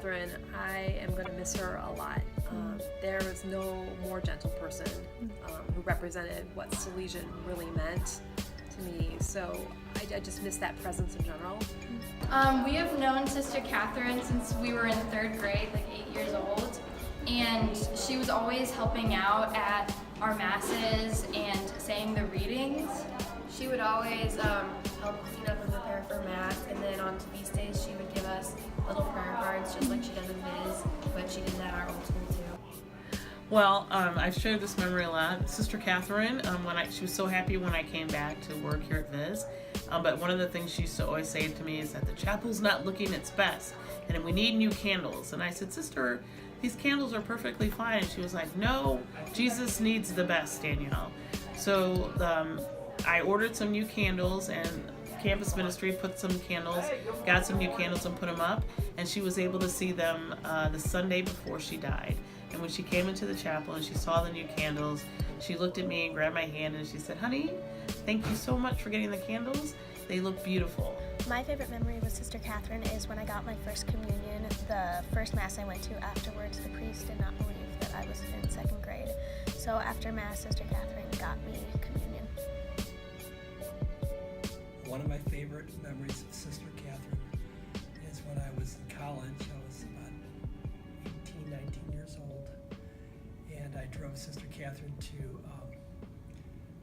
Catherine, I am going to miss her a lot. There was no more gentle person who represented what Salesian really meant to me. So I just miss that presence in general. We have known Sister Catherine since we were in 3rd grade, like 8 years old. And she was always helping out at our masses and saying the readings. She would always help clean up and prepare for Mass, and then on feast days she would give us little prayer cards just like she does in Viz, but she did that at our old school too. Well, I've shared this memory a lot. Sister Catherine, she was so happy when I came back to work here at Viz. But one of the things she used to always say to me is that the chapel's not looking its best, and we need new candles. And I said, Sister, these candles are perfectly fine. And she was like, no, Jesus needs the best, Danielle. So I ordered some new candles, and campus ministry put some candles, got some new candles and put them up, and she was able to see them the Sunday before she died. And when she came into the chapel and she saw the new candles, she looked at me and grabbed my hand and she said, honey, thank you so much for getting the candles. They look beautiful. My favorite memory with Sister Catherine is when I got my first communion. The first Mass I went to afterwards, the priest did not believe that I was in 2nd grade. So after Mass, Sister Catherine got me communion. One of my favorite memories of Sister Catherine is when I was in college. I was about 18, 19 years old, and I drove Sister Catherine to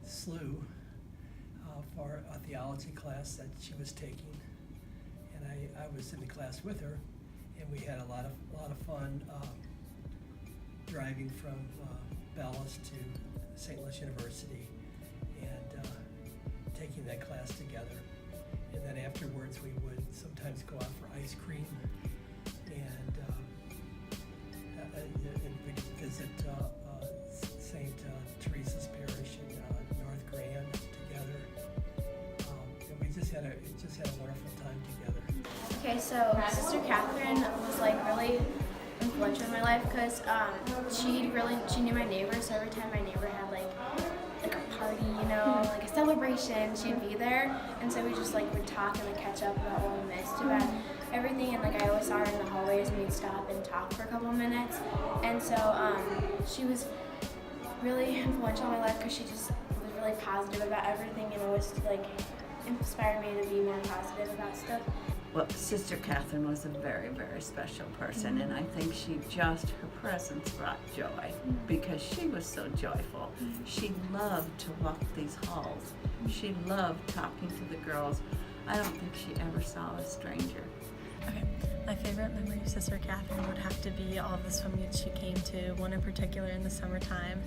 SLU for a theology class that she was taking, and I was in the class with her, and we had a lot of fun driving from Bellis to St. Louis University and taking that class together. And then afterwards we would sometimes go out for ice cream and we'd visit St. Teresa's Parish in North Grand together. And we just had a wonderful time together. Okay, so Sister Catherine was like really influential in my life because she knew my neighbors, so every time my neighbor had like a party, like a celebration, she'd be there, and so we just like would talk and like catch up about what we missed about everything, and like I always saw her in the hallways and we'd stop and talk for a couple of minutes, and so she was really influential in my life because she just was really positive about everything and always like inspired me to be more positive about stuff. Well, Sister Catherine was a very, very special person, and I think her presence brought joy because she was so joyful. She loved to walk these halls. She loved talking to the girls. I don't think she ever saw a stranger. Okay, my favorite memory of Sister Catherine would have to be all the swim meets she came to, one in particular in the summertime,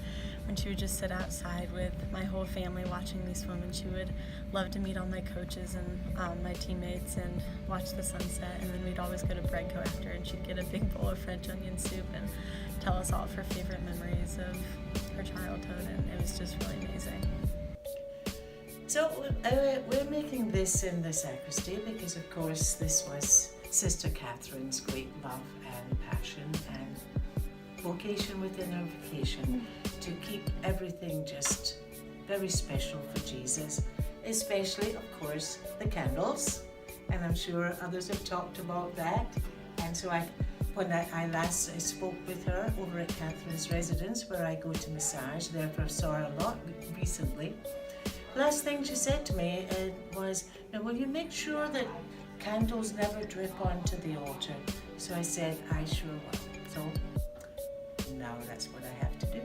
when she would just sit outside with my whole family watching me swim, and she would love to meet all my coaches and my teammates and watch the sunset, and then we'd always go to Breadco after, and she'd get a big bowl of French onion soup and tell us all of her favorite memories of her childhood, and it was just really amazing. So we're making this in the sacristy because of course this was Sister Catherine's great love and passion and vocation within her vocation to keep everything just very special for Jesus, especially of course the candles, and I'm sure others have talked about that. And so when I last spoke with her over at Catherine's residence where I go to massage, therefore I saw her a lot recently. Last thing she said to me was, now will you make sure that candles never drip onto the altar? So I said, I sure will. So now that's what I have to do.